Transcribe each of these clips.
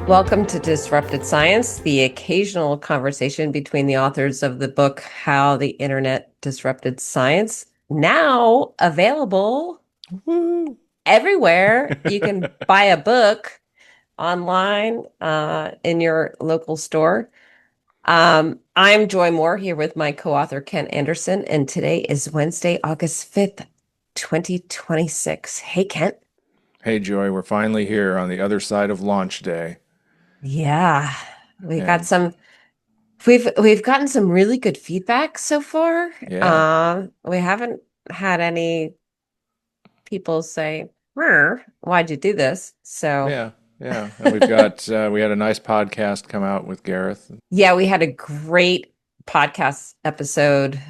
Welcome to Disrupted Science, the occasional conversation between the authors of the book How the Internet Disrupted Science, now available Woo. everywhere. You can buy a book online in your local store. I'm Joy Moore here with my co-author Ken Anderson, and today is Wednesday, August 5th, 2026. Hey, Kent. Hey Joy, we're finally here on the other side of launch day. Yeah, we got And some we've gotten some really good feedback so far. yeah, We haven't had any people say, why'd you do this?" So yeah, yeah. And we've got we had a nice podcast come out with Gareth. yeah, we had a great podcast episode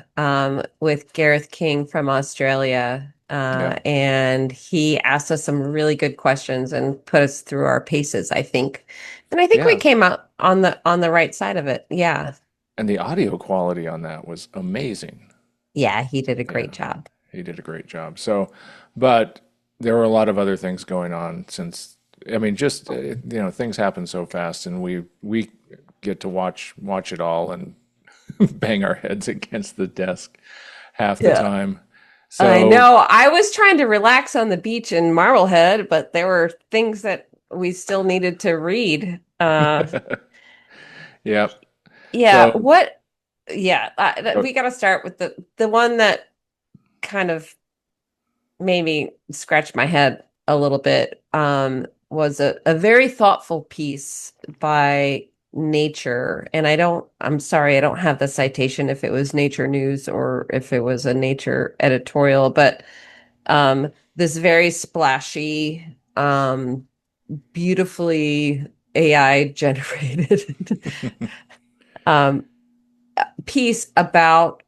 with Gareth King from Australia. Yeah, And he asked us some really good questions and put us through our paces, I think. And I think we yeah. came out on the right side of it. Yeah. And the audio quality on that was amazing. Yeah, he did a Yeah, great job. he did a great job. So, but there were a lot of other things going on since, I mean, just things happen so fast, and we get to watch it all and bang our heads against the desk half the Yeah. time. I So, know. I was trying to relax on the beach in Marblehead, but there were things that we still needed to read. yeah. Yeah, So, what? Yeah, oh, we got to start with the one that kind of made me scratch my head a little bit. Was a very thoughtful piece by Nature, and I'm sorry, I don't have the citation if it was Nature News or if it was a Nature editorial, but this very splashy, beautifully AI generated um, piece about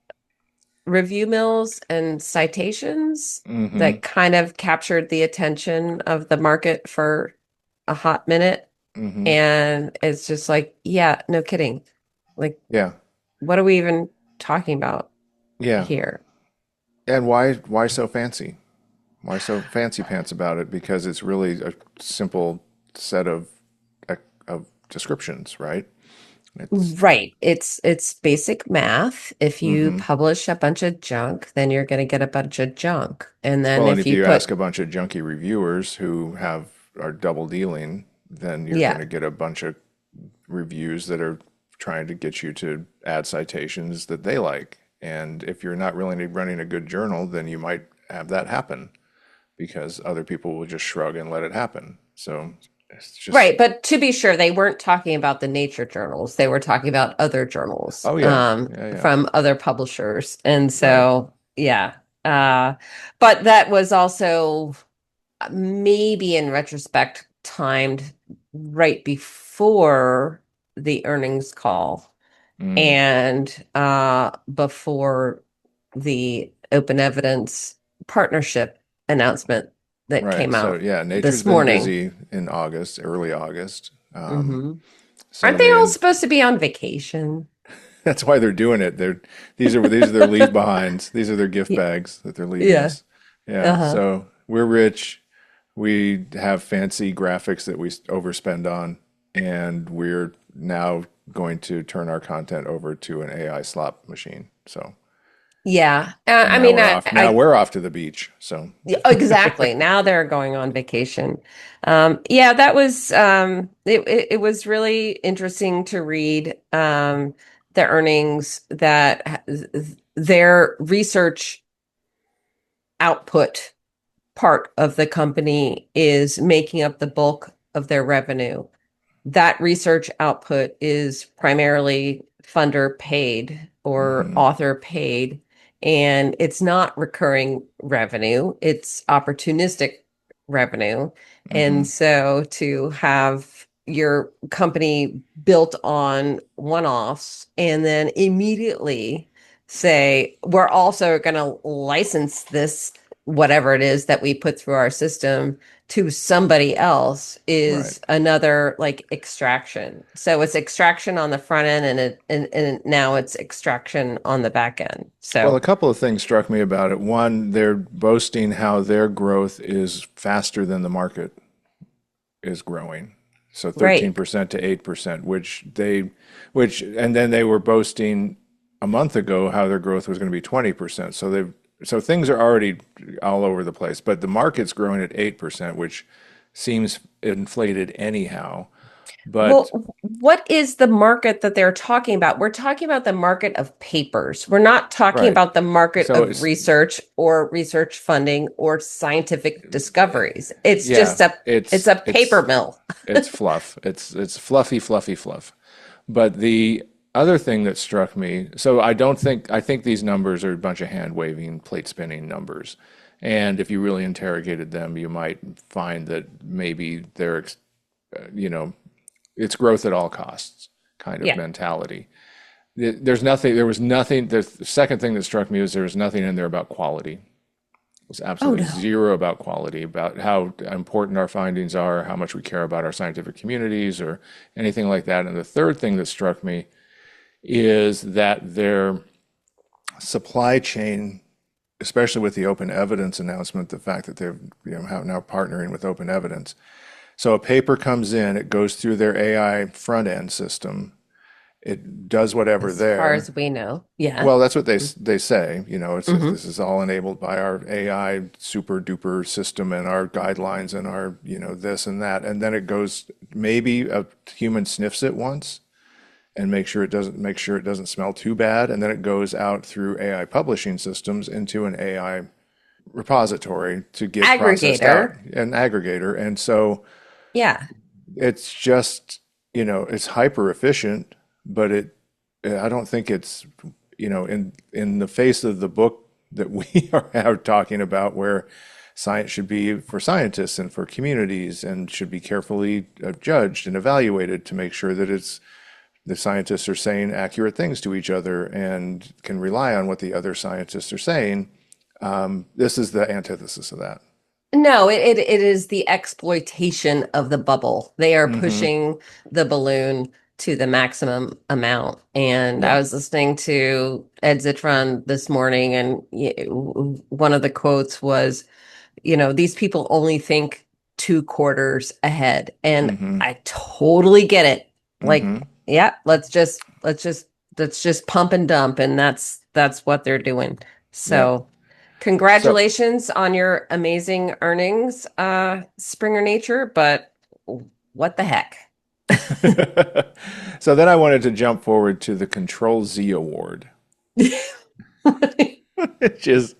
review mills and citations mm-hmm, that kind of captured the attention of the market for a hot minute. mm-hmm. And it's just like, yeah, no kidding. Like, Yeah, what are we even talking about yeah. here? And why so fancy? Why so fancy pants about it? Because it's really a simple set of descriptions, right? It's Right. It's basic math. If you mm-hmm. publish a bunch of junk, then you're going to get a bunch of junk. And then Well, and if if you you ask put, a bunch of junky reviewers who are double dealing, then you're going yeah, to get a bunch of reviews that are trying to get you to add citations that they like. And if you're not really running a good journal, then you might have that happen because other people will just shrug and let it happen. So it's just, right. But to be sure, they weren't talking about the nature journals. They were talking about other journals oh yeah, yeah, yeah, from other publishers. And right. so, yeah. Uh, but that was also maybe in retrospect timed right before the earnings call Mm, and before the open evidence partnership announcement that right. came So out yeah, nature's this been morning. busy in August, early August, Hmm. Aren't they sending all in. supposed to be on vacation? That's why they're doing it. These are their leave behinds. These are their gift Y- bags that they're leaving Yeah. us. Yeah. Uh-huh. So we're rich. We have fancy graphics that we overspend on, and we're now going to turn our content over to an AI slot machine. So, Yeah. and I now mean, we're off. Now we're off to the beach. So, yeah, exactly. Now they're going on vacation. Yeah, that was it was really interesting to read the earnings that their research output part of the company is making up the bulk of their revenue. That research output is primarily funder paid or mhm, author paid, and it's not recurring revenue, it's opportunistic revenue. And mhm, so to have your company built on one-offs and then immediately say, we're also going to license this, whatever it is that we put through our system to somebody else right. is another like extraction. So it's extraction on the front end and now it's extraction on the back end. Well, a So couple of things struck me about it. One, they're boasting how their growth is faster than the market is growing. So Right. 13% to 8%, and then they were boasting a month ago how their growth was going to be 20%. So things are already all over the place, but the market's growing at 8%, which seems inflated anyhow. But Well, what is the market that they're talking about? We're talking about the market of papers. We're not talking right. about the market So of it's research or research funding or scientific discoveries. It's yeah, just it's a paper mill. it's fluff. It's fluffy, fluffy fluff. But the other thing that struck me, so I think these numbers are a bunch of hand waving, plate spinning numbers. And if you really interrogated them, you might find that maybe you know, it's growth at all costs kind of Yeah. mentality. There was nothing, the second thing that struck me was there was nothing in there about quality. There's Oh absolutely no. zero about quality, about how important our findings are, how much we care about our scientific communities, or anything like that. And the third thing that struck me is that their supply chain, especially with the open evidence announcement, the fact that they're now partnering with open evidence. So a paper comes in, it goes through their AI front end system, it does whatever As far there. as we know. Yeah. Well, that's what they say. Mm-hmm. This is all enabled by our AI super duper system and our guidelines and our this and that, and then it goes. Maybe a human sniffs it once and make sure it doesn't smell too bad, and then it goes out through AI publishing systems into an AI repository to get processed out, Aggregator. an aggregator, and so Yeah. it's just it's hyper efficient, but I don't think it's in the face of the book that we are talking about, where science should be for scientists and for communities and should be carefully judged and evaluated to make sure that the scientists are saying accurate things to each other and can rely on what the other scientists are saying. This is the antithesis of that. No, it is the exploitation of the bubble. They are Hmm. pushing the balloon to the maximum amount. And I Yeah. was listening to Ed Zitron this morning, and one of the quotes was, these people only think 2 quarters ahead. And Hmm. I totally get it. Like, Hmm. yeah, let's just pump and dump, and that's what they're doing. Yep. So So congratulations on your amazing earnings, Springer Nature, but what the heck? so then I wanted to jump forward to the Control Z Award, which is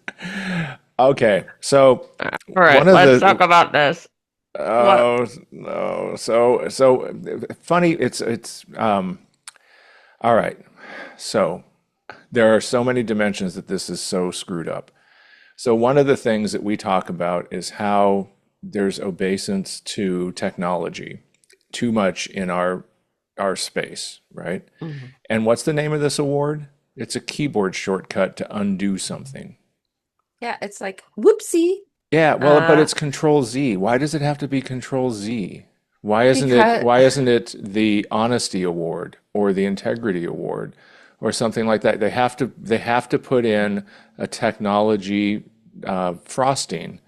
okay. So All one right, of let's talk the about this. What? oh no, so funny. It's all right. So there are so many dimensions that this is so screwed up. So one of the things that we talk about is how there's obeisance to technology too much in our space, right? Mhm. And what's the name of this award? It's a keyboard shortcut to undo something. Yeah, it's like whoopsie. Yeah, well, but Uh, it's Control Z. Why does it have to be Control Z? because Why isn't it the Honesty Award or the Integrity Award or something like that? They have to put in a technology frosting.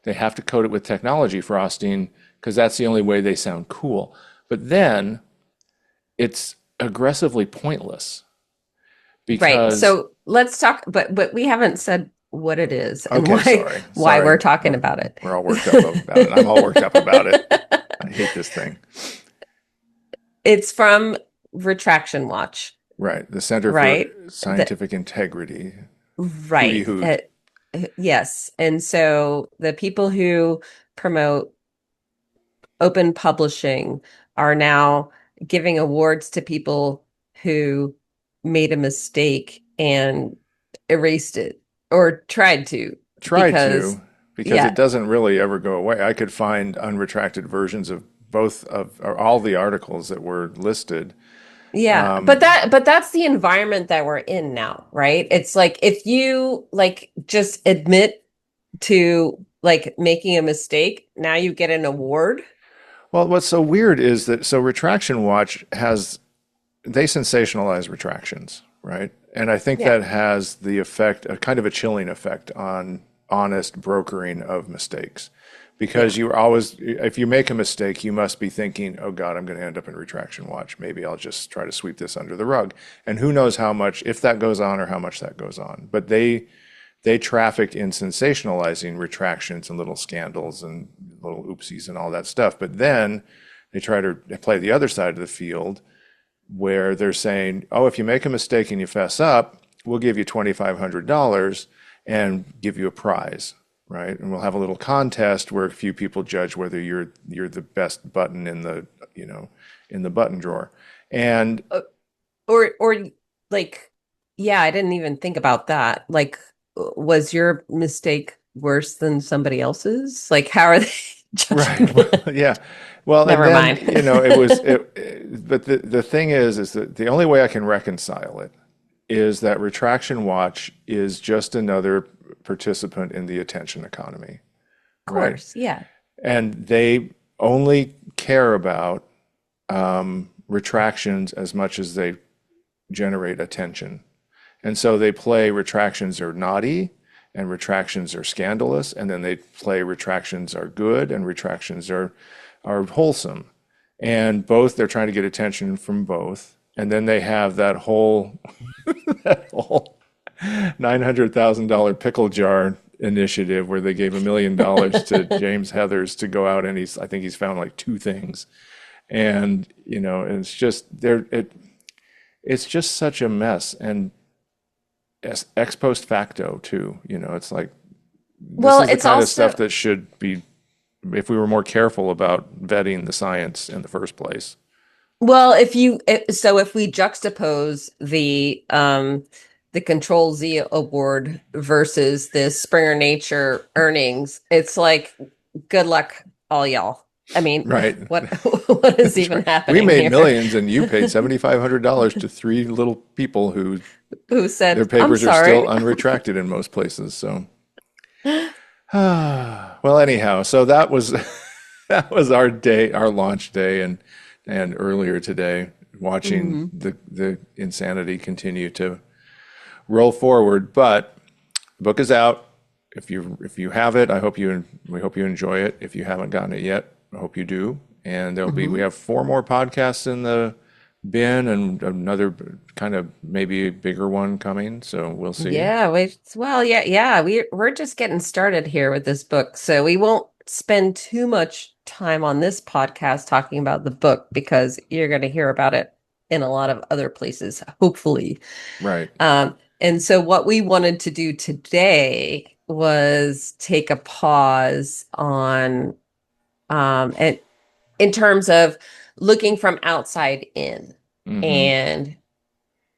They have to coat it with technology frosting because that's the only way they sound cool. But then it's aggressively pointless right. because So let's talk, but we haven't said what it is and okay, why we're sorry, talking about it. we're all worked up about it. I'm all worked up about it. I hate this thing. It's from Retraction Watch, Right. The Center for right? The Scientific Integrity. Hooty right. hoot. Yes. And so the people who promote open publishing are now giving awards to people who made a mistake and erased it or tried to, Try because to, because it yeah. doesn't really ever go away. I could find unretracted versions of both of or all the articles that were listed. Yeah, but Um, that's the environment that we're in now, right? It's like if you like just admit to like making a mistake, now you get an award. well, what's so weird is that Retraction Watch they sensationalize retractions, right? And I think Yeah. that has the effect, a kind of a chilling effect on honest brokering of mistakes. because Yeah. you always, if you make a mistake, you must be thinking, oh God, I'm going to end up in retraction watch. Maybe I'll just try to sweep this under the rug. And who knows how much, if that goes on or how much that goes on. But they traffic in sensationalizing retractions and little scandals and little oopsies and all that stuff. But then they try to play the other side of the field where they're saying, oh, if you make a mistake and you fess up, we'll give you $2,500 and give you a prize, right? And we'll have a little contest where a few people judge whether you're the best button in the, in the button drawer. And Or like, yeah, I didn't even think about that. Like, was your mistake worse than somebody else's? Like, how are they judging right. Well, that? yeah. Well, and Never then, mind. but the thing is that the only way I can reconcile it is that retraction watch is just another participant in the attention economy, Of right? course, yeah. And they only care about retractions as much as they generate attention. And so they play retractions are naughty and retractions are scandalous, and then they play retractions are good and retractions are wholesome. And both they're trying to get attention from both. And then they have that whole that whole $900,000 pickle jar initiative where they gave $1 million to James Heathers to go out and I think he's found like two things. And it's just it's just such a mess. And ex post facto too. It's like this Well, is the it's kind of also stuff that should be, if we were more careful about vetting the science in the first place. well, if we juxtapose the Control Z award versus the Springer Nature earnings, it's like good luck all y'all. I mean, Right. what what is That's even right. We happening made here? millions and you paid $7,500 to three little people who Who their said, "I'm papers are still sorry"? unretracted in most places. So, well, anyhow, so that was that was our day, our launch day, and earlier today, watching Hmm. the insanity continue to roll forward. But the book is out. If you have it, we hope you enjoy it. If you haven't gotten it yet, I hope you do. And we Hmm. have four more podcasts in the bin and another kind of maybe bigger one coming. So we'll see. Yeah, yeah. We're just getting started here with this book, so we won't spend too much time on this podcast talking about the book because you're going to hear about it in a lot of other places, hopefully. Right. And so what we wanted to do today was take a pause on and in terms of looking from outside in Mm-hmm. and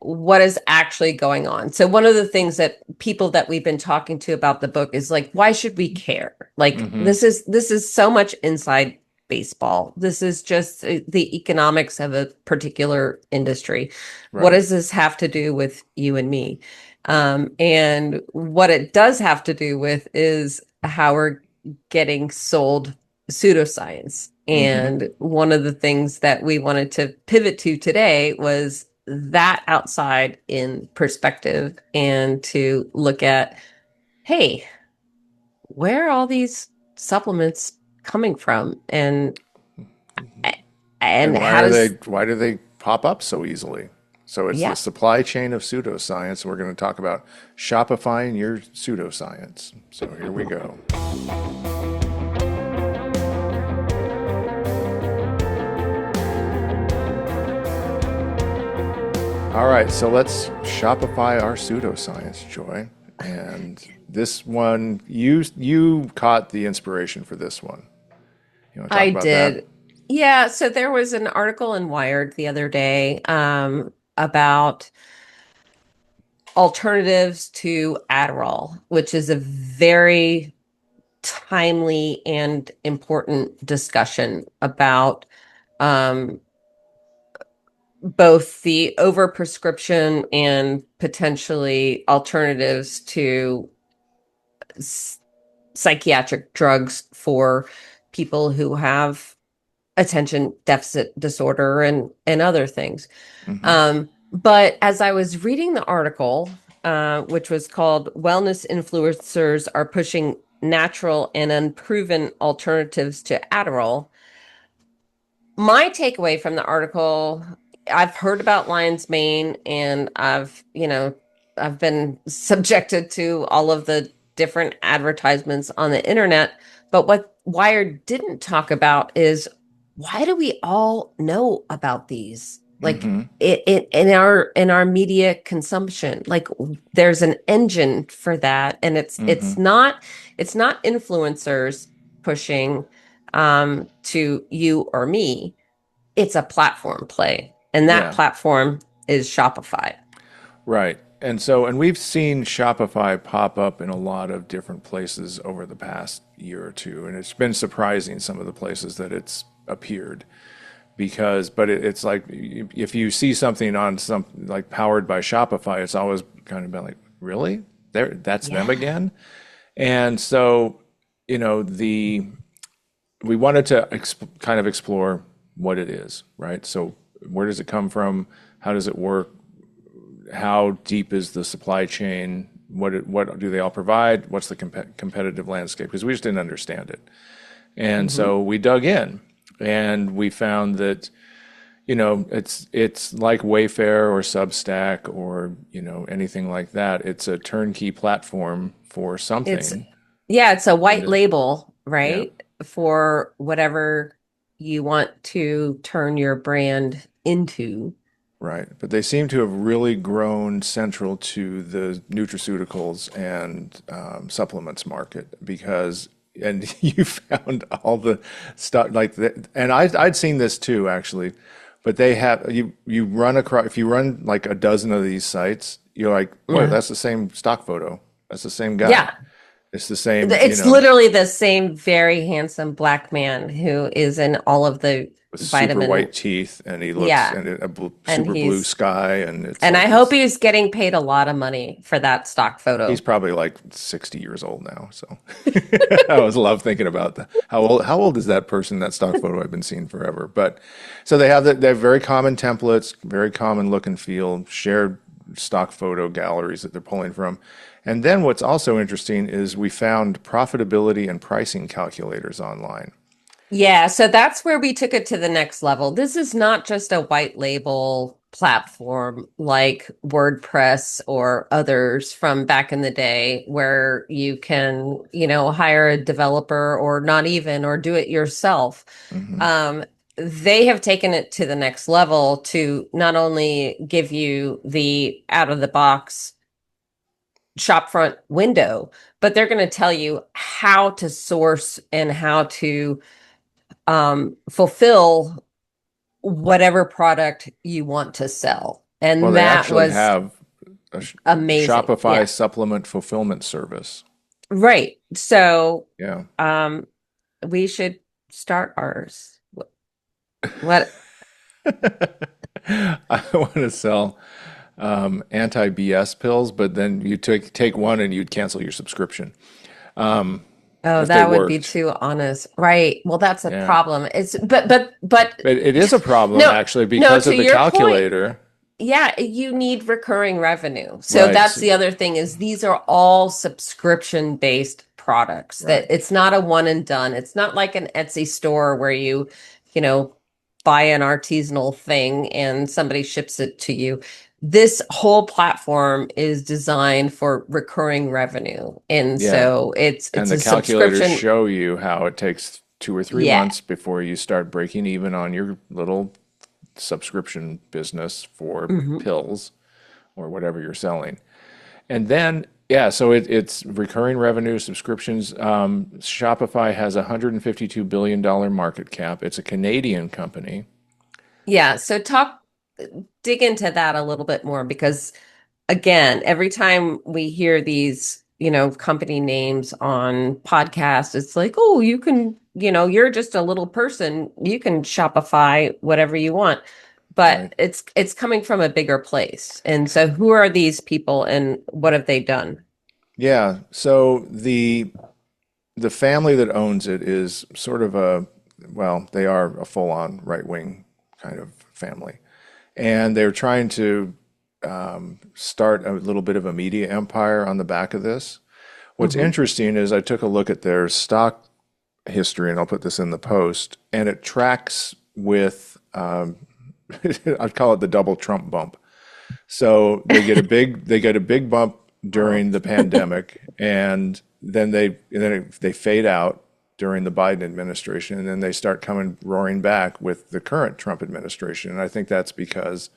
what is actually going on. So one of the things that people that we've been talking to about the book is like, why should we care? Like Mm-hmm. this is so much inside baseball. This is just the economics of a particular industry. What Right. does this have to do with you and me? And what it does have to do with is how we're getting sold pseudoscience. Mm-hmm. And one of the things that we wanted to pivot to today was that outside in perspective and to look at, hey, where are all these supplements coming from? And And how does, why do they pop up so easily? So it's the yeah, supply chain of pseudoscience. We're going to talk about Shopifying your pseudoscience. So here we go. All right, so let's Shopify our pseudoscience, Joy. And this one, you caught the inspiration for this one. You want to talk I about that? did. Yeah, so there was an article in Wired the other day about alternatives to Adderall, which is a very timely and important discussion about um, both the overprescription and potentially alternatives to s- psychiatric drugs for people who have attention deficit disorder and other things. Mm-hmm. But as I was reading the article, which was called "Wellness Influencers Are Pushing natural and unproven alternatives to Adderall. My takeaway from the article, I've heard about lion's mane and I've been subjected to all of the different advertisements on the internet. But what Wired didn't talk about is why do we all know about these? Like Hmm. in our media consumption, like there's an engine for that, and Hmm. it's not influencers pushing to you or me. It's a platform play, and that Yeah. platform is Shopify. Right. And so, and we've seen Shopify pop up in a lot of different places over the past year or two. And it's been surprising some of the places that it's appeared because, but it's like if you see something on some like powered by Shopify, it's always kind of been like, really? That's them Yeah. again? And so, the we wanted to kind of explore what it is, right? So, where does it come from? How does it work? How deep is the supply chain? What do they all provide? What's the competitive landscape? Because we just didn't understand it. And Hmm. so we dug in and we found that, it's like Wayfair or Substack or, anything like that. It's a turnkey platform for It's something. yeah, it's a And white label, yeah, right? For whatever you want to turn your brand into. right. But they seem to have really grown central to the nutraceuticals and supplements market because, and you found all the stuff like that. And I'd seen this too, actually. But they have you run across if you run like a dozen of these sites, you're like, boy, Yeah. that's the same stock photo. That's the same guy. Yeah. It's the same, It's literally the same very handsome black man who is in all of the with super vitamin. white teeth, and he looks Yeah. and And super blue he's sky, and it's and I like hope this. he's getting paid a lot of money for that stock He's photo. probably like 60 years old now. So I always love thinking about how old is that person, that stock photo I've been seeing forever. But so they have very common templates, very common look and feel, shared stock photo galleries that they're pulling from. And then what's also interesting is we found profitability and pricing calculators online. Yeah, so that's where we took it to the next level. This is not just a white label platform like WordPress or others from back in the day where you can, hire a developer or not even or do it yourself. Hmm. Um, they have taken it to the next level to not only give you the out of the box shopfront window, but they're going to tell you how to source and how to fulfill whatever product you want to sell. Well, And they that actually was have a amazing. Shopify Yeah. supplement fulfillment service. Right. So Yeah. um we should start ours. What? I want to sell anti-BS pills, but then you take one and you'd cancel your subscription Oh, if they that would be worked. too honest. Right. Well, that's a Yeah. problem. It's but It is a problem no, actually no, because to of the your point, calculator. yeah, you need recurring revenue. So Right. that's the other thing is these are all subscription based products that Right. it's not a one and done. It's not like an Etsy store where you know, buy an artisanal thing and somebody ships it to you. This whole platform is designed for recurring revenue. And Yeah. so it's And the a calculators subscription. show you how it takes 2 or 3 Yeah. months before you start breaking even on your little subscription business for Mhm. pills or whatever you're selling. And then, yeah, so it's recurring revenue subscriptions. Shopify has a $152 billion market cap. It's a Canadian company. Yeah, so dig into that a little bit more because again, every time we hear these, company names on podcasts, it's like, oh, you can, you're just a little person. You can Shopify whatever you want. But Right. it's coming from a bigger place. And so who are these people and what have they done? Yeah. So the family that owns it is sort of well, they are a full-on right-wing kind of family. And they're trying to start a little bit of a media empire on the back of this. What's interesting is I took a look at their stock history, and I'll put this in the post, and it tracks with, I'd call it the double Trump bump. So they get a big bump Oh. during the pandemic, and then they fade out during the Biden administration, and then they start coming roaring back with the current Trump administration. And I think that's because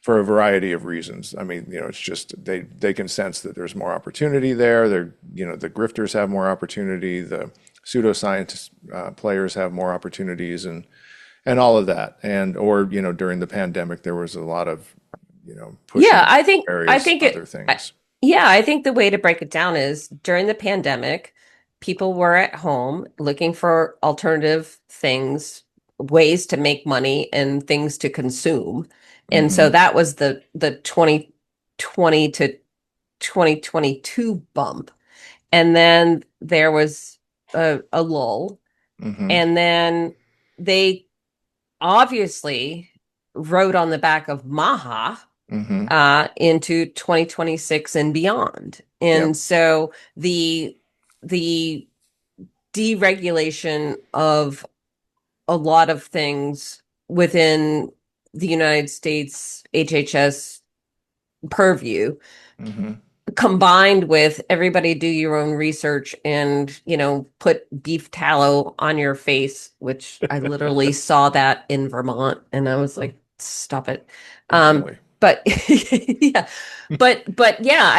for a variety of reasons. I mean, it's just they can sense that there's more opportunity there. The grifters have more opportunity. The pseudoscience players have more opportunities, and all of that. And or during the pandemic, there was a lot of Yeah, pushing I think I various think other it I, things. yeah, I think the way to break it down is during the pandemic, people were at home looking for alternative things, ways to make money and things to consume. And so Hmm. that was the 2020 to 2022 bump. And then there was a lull. Hmm. And then they obviously rode on the back of Maha Hmm. into 2026 and beyond. Yep. And so the deregulation of a lot of things within the United States HHS purview Hmm. combined with everybody do your own research and put beef tallow on your face, which I literally saw that in Vermont and I was like, stop it. Really. But yeah, but yeah,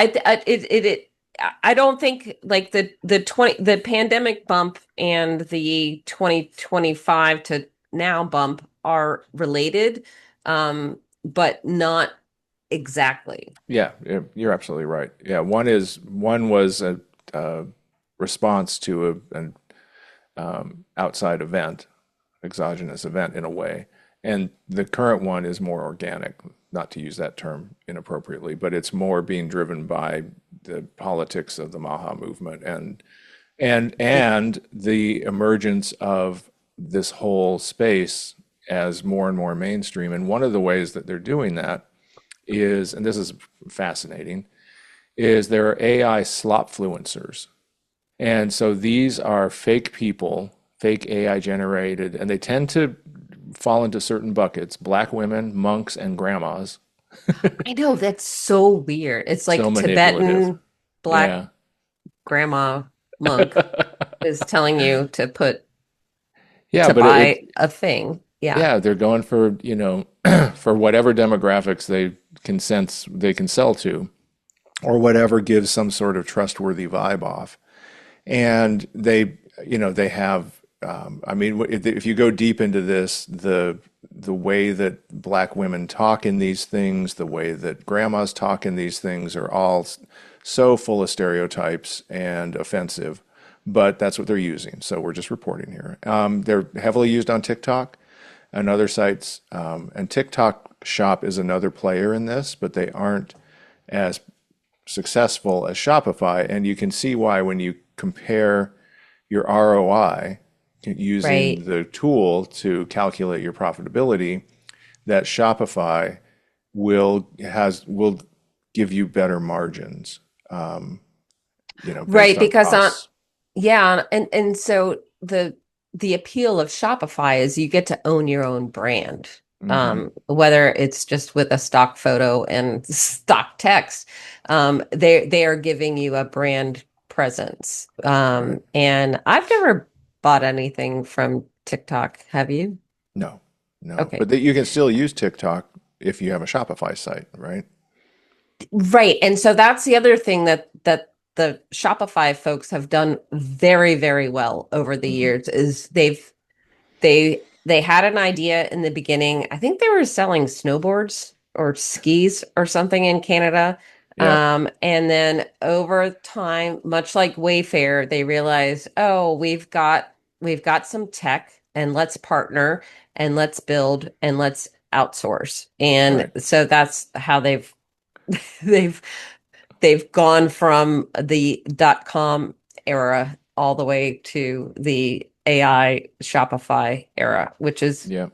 I don't think like the pandemic bump and the 2025 to now bump are related, but not exactly. Yeah, you're absolutely right. Yeah, one was a response to an outside event, exogenous event in a way, and the current one is more organic. Not to use that term inappropriately, but it's more being driven by the politics of the Maha movement and the emergence of this whole space as more and more mainstream. And one of the ways that they're doing that is, and this is fascinating, is there are AI slopfluencers. And so these are fake people, fake AI generated, and they tend to fall into certain buckets: black women, monks, and grandmas. I know that's so weird. It's So like manipulative. Tibetan black Yeah. grandma monk is telling you Yeah, to but buy a thing. Yeah. yeah, they're going for, for whatever demographics they can sense they can sell to, or whatever gives some sort of trustworthy vibe off. And they have, I mean, if you go deep into this, the way that black women talk in these things, the way that grandmas talk in these things are all so full of stereotypes and offensive, but that's what they're using. So we're just reporting here. They're heavily used on TikTok and other sites. And TikTok Shop is another player in this, but they aren't as successful as Shopify. And you can see why when you compare your ROI using Right. the tool to calculate your profitability, that Shopify will give you better margins, based Right, on because on costs. yeah, and so the appeal of Shopify is you get to own your own brand. Hmm. Whether it's just with a stock photo and stock text, they are giving you a brand presence. Right. And I've never bought anything from TikTok. Have you? No, no. Okay. But that you can still use TikTok if you have a Shopify site, right? Right. And so that's the other thing that the Shopify folks have done very, very well over the Hmm. years is they had an idea in the beginning. I think they were selling snowboards or skis or something in Canada. Yeah, And then over time, much like Wayfair, they realized, oh, we've got some tech and let's partner and let's build and let's outsource. And right. so that's how they've they've gone from the .com era all the way to the AI Shopify era, which is Yeah.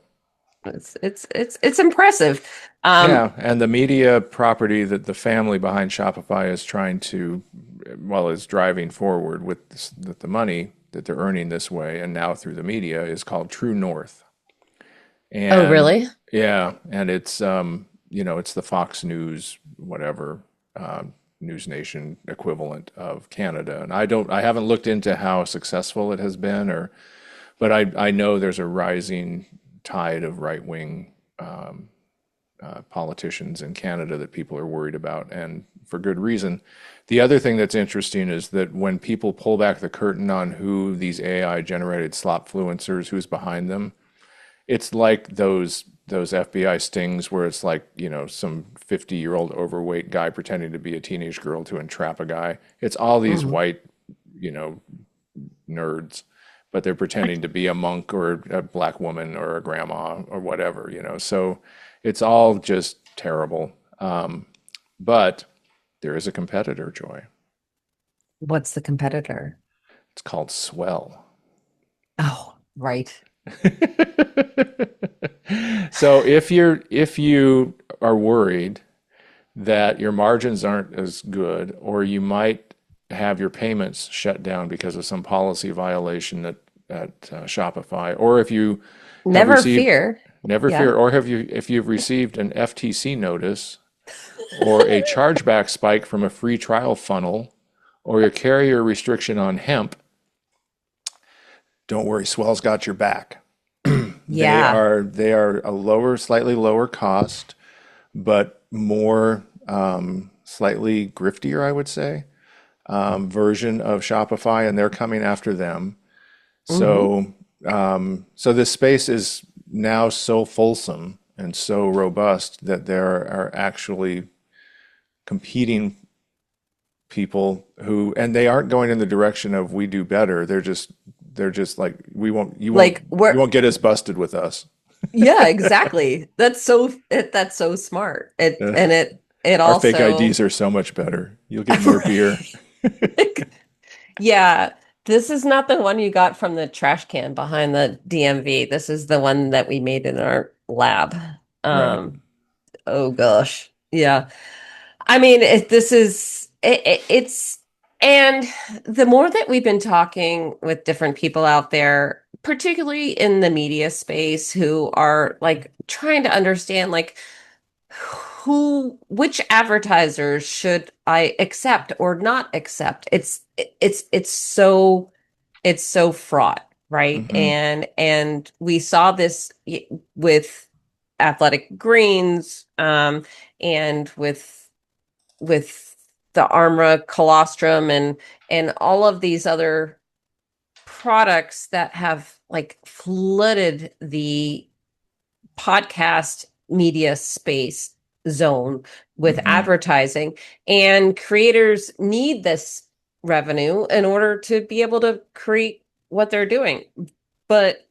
it's impressive. Um, Yeah, and the media property that the family behind Shopify is trying to, well, is driving forward with the money that they're earning this way and now through the media is called True North. oh, And really? yeah, and it's it's the Fox News whatever News Nation equivalent of Canada. And I haven't looked into how successful it has been but I know there's a rising tide of right-wing politicians in Canada that people are worried about, and for good reason. The other thing that's interesting is that when people pull back the curtain on who these AI generated slopfluencers, who's behind them, it's like those FBI stings where it's like, some 50-year-old overweight guy pretending to be a teenage girl to entrap a guy. It's all these Mhm. white, nerds, but they're pretending to be a monk or a black woman or a grandma or whatever. So it's all just terrible. But there is a competitor, Joy. What's the competitor? It's called Swell. Oh, right. So if you are worried that your margins aren't as good, or you might have your payments shut down because of some policy violation at Shopify, or if you have Never received, fear. never Yeah. fear, or if you've received an FTC notice or a chargeback spike from a free trial funnel, or your carrier restriction on hemp, don't worry, Swell's got your back. Yeah. They are a slightly lower cost, but more slightly griftier, I would say, version of Shopify, and they're coming after them. Hmm. So this space is now so fulsome and so robust that there are actually competing people who, and they aren't going in the direction of we do better. They're just like we won't you won't Like you we're won't get us busted with us. Yeah, exactly. That's so smart. Uh, It our fake also IDs are so much better. You'll get more beer. yeah, this is not the one you got from the trash can behind the DMV. This is the one that we made in our lab. Right. Um, oh gosh. Yeah. I mean, it's and the more that we've been talking with different people out there, particularly in the media space, who are like trying to understand like which advertisers should I accept or not accept? It's so fraught, right? Hmm. And we saw this with athletic greens, and with the Armra colostrum and all of these other products that have like flooded the podcast media space zone with Hmm. advertising, and creators need this revenue in order to be able to create what they're doing. But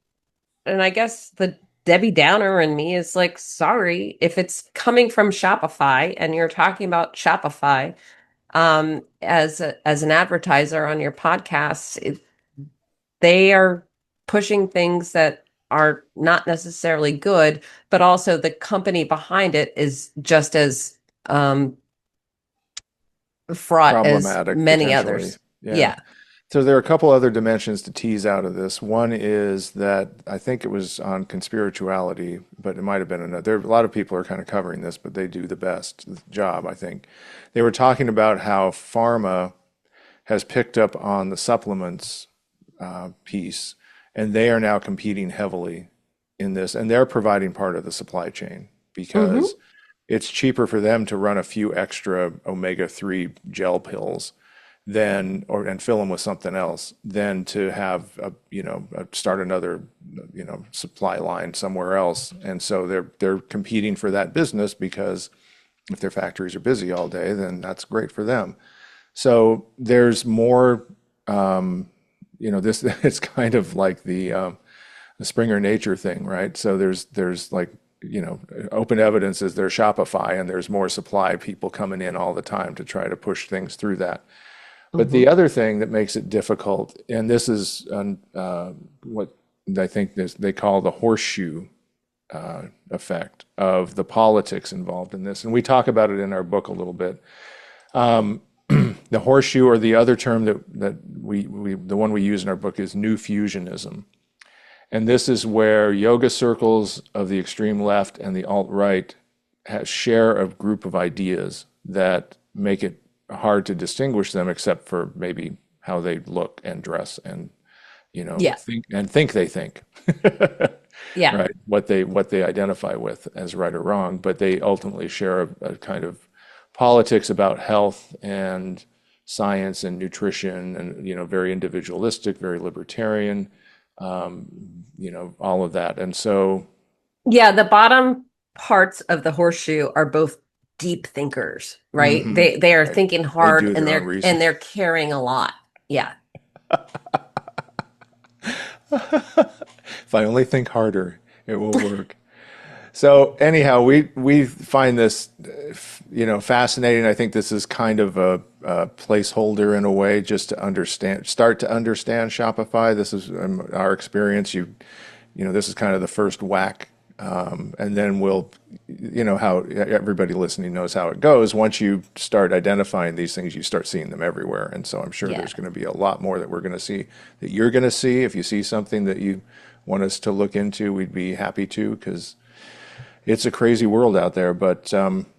and I guess the Debbie Downer in me is like, sorry, if it's coming from Shopify and you're talking about Shopify as an advertiser on your podcast, they are pushing things that are not necessarily good, but also the company behind it is just as um, fraught as Problematic many potentially. others. Yeah. Yeah. So there are a couple other dimensions to tease out of this. One is that I think it was on conspirituality, but it might have been another. There, a lot of people are kind of covering this, but they do the best job, I think. They were talking about how pharma has picked up on the supplements piece, and they are now competing heavily in this, and they're providing part of the supply chain Hmm. because it's cheaper for them to run a few extra omega-3 gel pills than or and fill them with something else than to have start another supply line somewhere else. And so they're competing for that business because if their factories are busy all day, then that's great for them. So there's more, this it's kind of like the Springer Nature thing, right? So there's like, open evidence is there's Shopify and there's more supply people coming in all the time to try to push things through that. But Hmm. the other thing that makes it difficult, and this is what I think they call the horseshoe effect of the politics involved in this. And we talk about it in our book a little bit. The horseshoe, or the other term that the one we use in our book, is new fusionism. And this is where yoga circles of the extreme left and the alt-right share a group of ideas that make it hard to distinguish them, except for maybe how they look and dress and, Yeah. think they think. Yeah. Right? What they identify with as right or wrong, but they ultimately share a kind of politics about health and science and nutrition, and very individualistic, very libertarian, all of that. And so, Yeah, the bottom parts of the horseshoe are both deep thinkers, right? mhm, They are right, thinking they hard do and their own they're research. caring a lot. Yeah. If I only think harder, it will work. So anyhow, we find this, fascinating. I think this is kind of a placeholder in a way, just to start to understand Shopify. This is our experience. This is kind of the first whack, and then how everybody listening knows how it goes. Once you start identifying these things, you start seeing them everywhere. And so I'm sure Yeah. there's going to be a lot more that we're going to see, that you're going to see. If you see something that you want us to look into, we'd be happy to, because it's a crazy world out there. But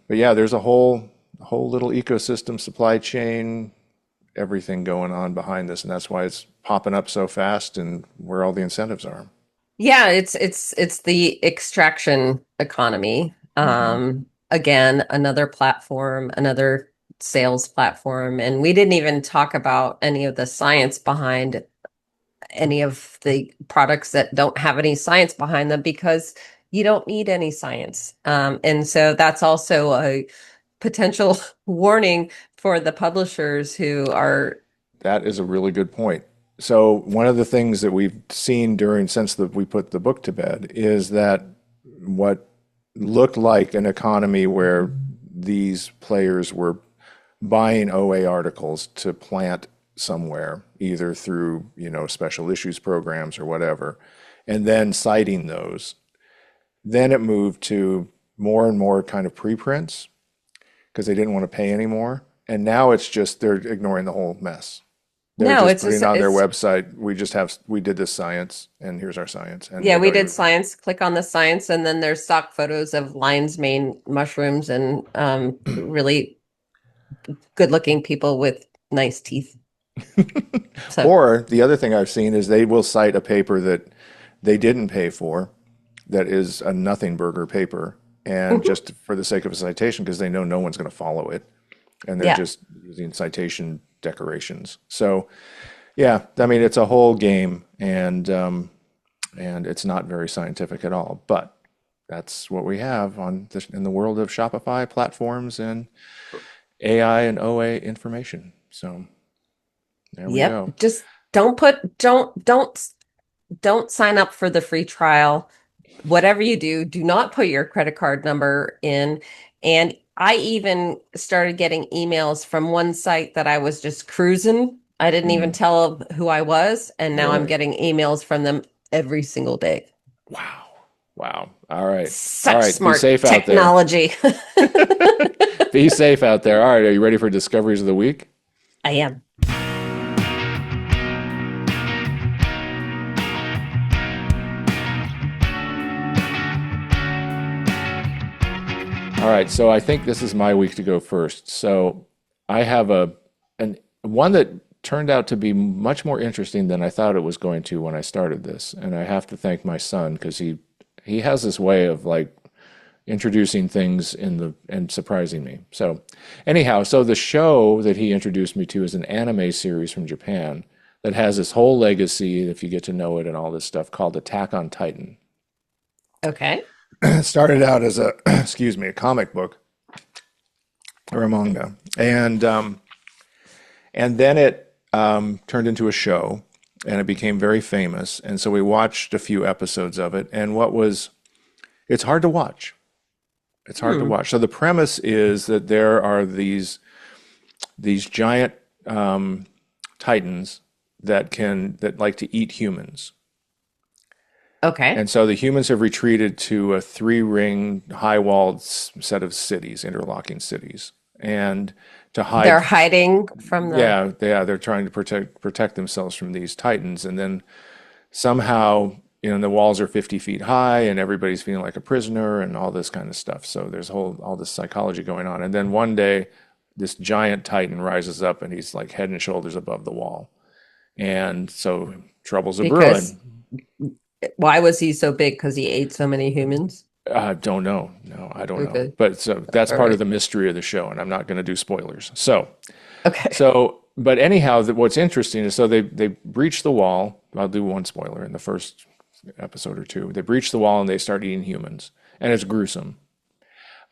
yeah, there's a whole little ecosystem, supply chain, everything going on behind this, and that's why it's popping up so fast, and where all the incentives are. Yeah, it's the extraction economy. Hmm. Again, another platform, another sales platform, and we didn't even talk about any of the science behind any of the products that don't have any science behind them, because you don't need any science. And so that's also a potential warning for the publishers who are, That is a really good point. So one of the things that we've seen since we put the book to bed is that what looked like an economy where these players were buying OA articles to plant somewhere, either through, special issues programs or whatever, and then citing those. Then it moved to more and more kind of preprints, because they didn't want to pay anymore. And now it's just they're ignoring the whole mess. They're no, just it's putting just, on their it's, website, we did this science, and here's our science, and yeah, they we don't did even. science, click on the science, and then there's stock photos of lion's mane mushrooms and really good looking people with nice teeth. So, Or the other thing I've seen is they will cite a paper that they didn't pay for, that is a nothing burger paper, and mhm, just for the sake of a citation, because they know no one's going to follow it, and they're yeah. just using citation decorations. So yeah, I mean, it's a whole game, and it's not very scientific at all. But that's what we have in the world of Shopify platforms and AI and OA information. So there we Yep. go. Just don't sign up for the free trial. Whatever you do, do not put your credit card number in. And I even started getting emails from one site that I was just cruising. I didn't even Mm, tell them who I was, and now I'm really? getting emails from them every single day. Wow. Wow. All right. All Such right. Be smart safe out there. technology. Be safe out there. All right. Are you ready for discoveries of the week? I am. All right. So I think this is my week to go first. So I have one that turned out to be much more interesting than I thought it was going to when I started this. And I have to thank my son, because he has this way of like introducing things and surprising me. So anyhow, so the show that he introduced me to is an anime series from Japan that has this whole legacy, if you get to know it and all this stuff, called Attack on Titan. Okay. It started out as a excuse me, a comic book or a manga, and then it turned into a show, and it became very famous. And so we watched a few episodes of it, and it's hard to watch. It's hard to Hmm. watch. So the premise is that there are these giant titans that like to eat humans, Okay. And so the humans have retreated to a three-ring, high-walled set of cities, interlocking cities. And to hide, They're hiding from the. yeah, they're trying to protect themselves from these titans. And then somehow, the walls are 50 feet high, and everybody's feeling like a prisoner, and all this kind of stuff. So there's all this psychology going on. And then one day, this giant titan rises up, and he's like head and shoulders above the wall. And so troubles are Because brewing. why was he so big? Because he ate so many humans? I don't know. No, I don't know. Okay. But so that's All part of right. the mystery of the show, and I'm not going to do spoilers. So, Okay. but anyhow, what's interesting is so they breach the wall. I'll do one spoiler in the first episode or two. They breach the wall and they start eating humans, and it's gruesome.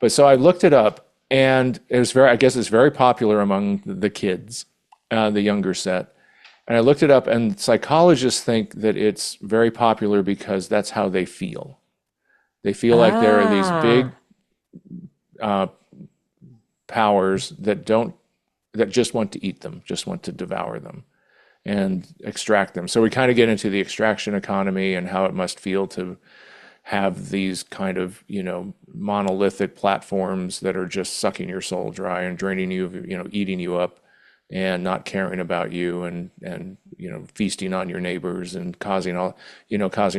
But so I looked it up, and it was I guess it's very popular among the kids, the younger set. And I looked it up, and psychologists think that it's very popular because that's how they feel. They feel like there are these big Ah, uh, powers that just want to eat them, just want to devour them and extract them. So we kind of get into the extraction economy and how it must feel to have these kind of, monolithic platforms that are just sucking your soul dry and draining you, eating you up and not caring about you and feasting on your neighbors and causing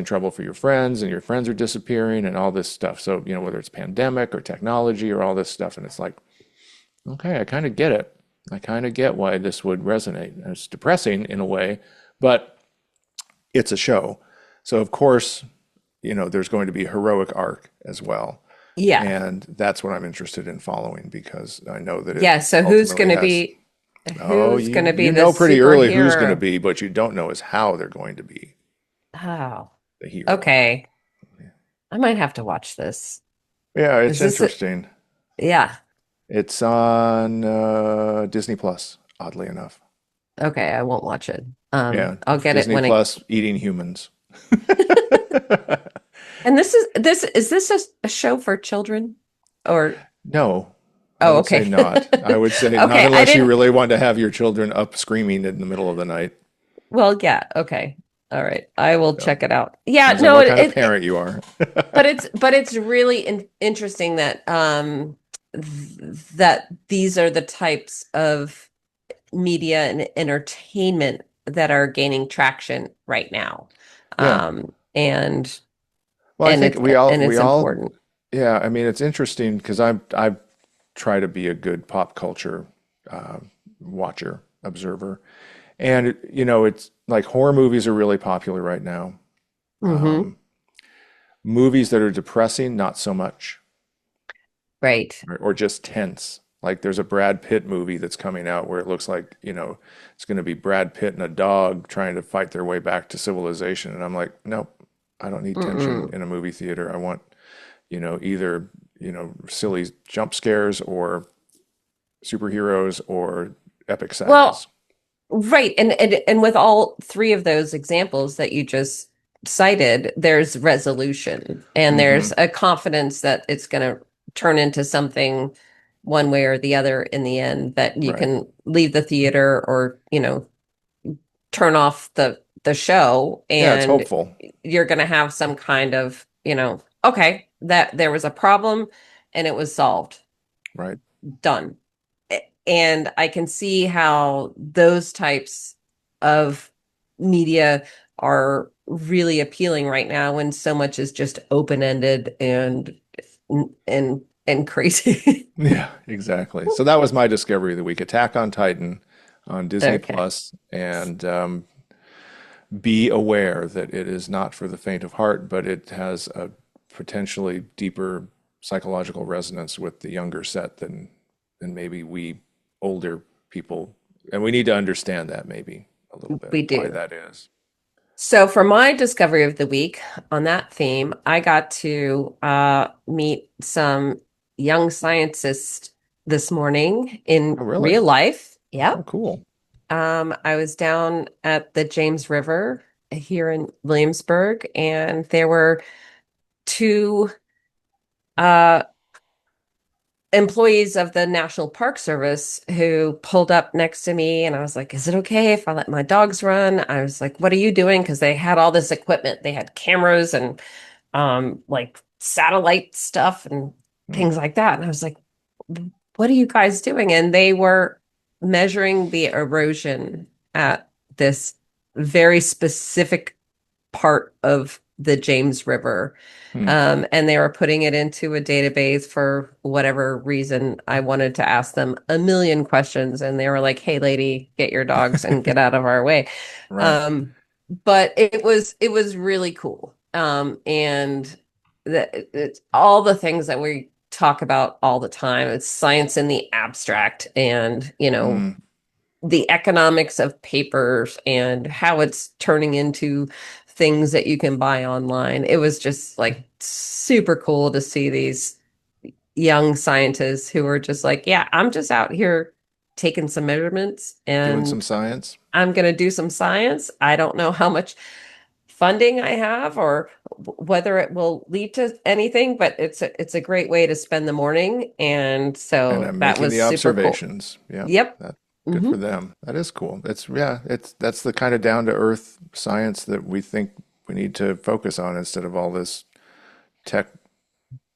trouble for your friends, and your friends are disappearing and all this stuff. So, whether it's pandemic or technology or all this stuff, and it's like, okay, I kind of get it. I kind of get why this would resonate. And it's depressing in a way, but it's a show. So of course, there's going to be a heroic arc as well. yeah. And that's what I'm interested in following because I know that it Yeah. So ultimately has, oh, who's you gonna be you the know pretty early who's going to superhero? be, but you don't know is how they're going to be Oh, the hero. okay. I might have to watch this. Yeah, it's Is this a, interesting. yeah. It's on Disney Plus, oddly enough. Okay, I won't watch it. Yeah, I'll get it Disney when it. Plus eating humans. And is this a show for children? Or No, I oh, would say okay. not. I would say not Okay, I unless you didn't. really want to have your children up screaming in the middle of the night. Well, yeah, okay. All right. I will So check it out. Yeah, depends on no, what kind of parent you are. but it's really interesting that that these are the types of media and entertainment that are gaining traction right now. Yeah. And Well, I think and we it's all important. yeah, I mean it's interesting because I try to be a good pop culture uh, watcher, observer. And it's like horror movies are really popular right now. Hmm. Movies that are depressing, not so much. Right. Or just tense. Like there's a Brad Pitt movie that's coming out where it looks like, it's going to be Brad Pitt and a dog trying to fight their way back to civilization. And I'm like, nope, I don't need tension Mm-mm. in a movie theater. I want, either, silly jump scares or superheroes or epic Well, sagas. right. And with all three of those examples that you just cited, there's resolution and Hmm. there's a confidence that it's going to turn into something one way or the other in the end that you Right. can leave the theater or, turn off the show Yeah, it's and hopeful. you're going to have some kind of, okay, that there was a problem and it was solved. Right. Done. And I can see how those types of media are really appealing right now when so much is just open-ended and crazy. Yeah, exactly. So that was my discovery of the week. Attack on Titan on Disney Okay. Plus, and be aware that it is not for the faint of heart, but it has a potentially deeper psychological resonance with the younger set than maybe we older people, and we need to understand that maybe a little bit We why do. that is. So for my discovery of the week on that theme, I got to meet some young scientists this morning Oh, in really? real life. Oh, Yep. cool. I was down at the James River here in Williamsburg, and there were two uh, employees of the National Park Service who pulled up next to me, and I was like, is it okay if I let my dogs run? I was like, what are you doing? Because they had all this equipment. They had cameras and like satellite stuff and Mm. things like that. And I was like, what are you guys doing? And they were measuring the erosion at this very specific part of the James River. Mm. And they were putting it into a database for whatever reason. I wanted to ask them a million questions, and they were like, "Hey, lady, get your dogs and get out of our way." Right. Um, but it was really cool. And it's all the things that we talk about all the time. It's science in the abstract, and Mm. the economics of papers and how it's turning into things that you can buy online. It was just like super cool to see these young scientists who were just like, yeah, I'm just out here taking some measurements Doing some and science. I'm going to do some science. I don't know how much funding I have or whether it will lead to anything, but it's a great way to spend the morning. And And so I'm that making was the super cool. observations. Yeah, Yep. that good Hmm. for them. That is cool. It's yeah, it's that's the kind of down to earth science that we think we need to focus on instead of all this tech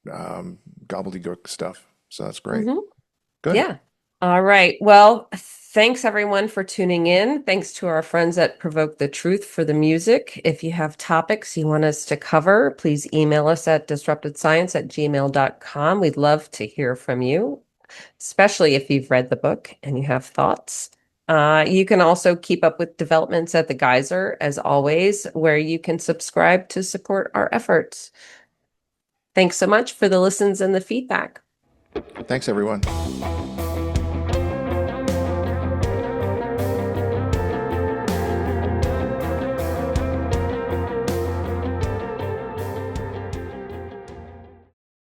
gobbledygook stuff. So that's great. Hmm. Good. Yeah. All right. Well, thanks everyone for tuning in. Thanks to our friends at Provoke the Truth for the music. If you have topics you want us to cover, please email us at disruptedscience@gmail.com. We'd love to hear from you, especially if you've read the book and you have thoughts. You can also keep up with developments at the Geyser, as always, where you can subscribe to support our efforts. Thanks so much for the listens and the feedback. Thanks, everyone.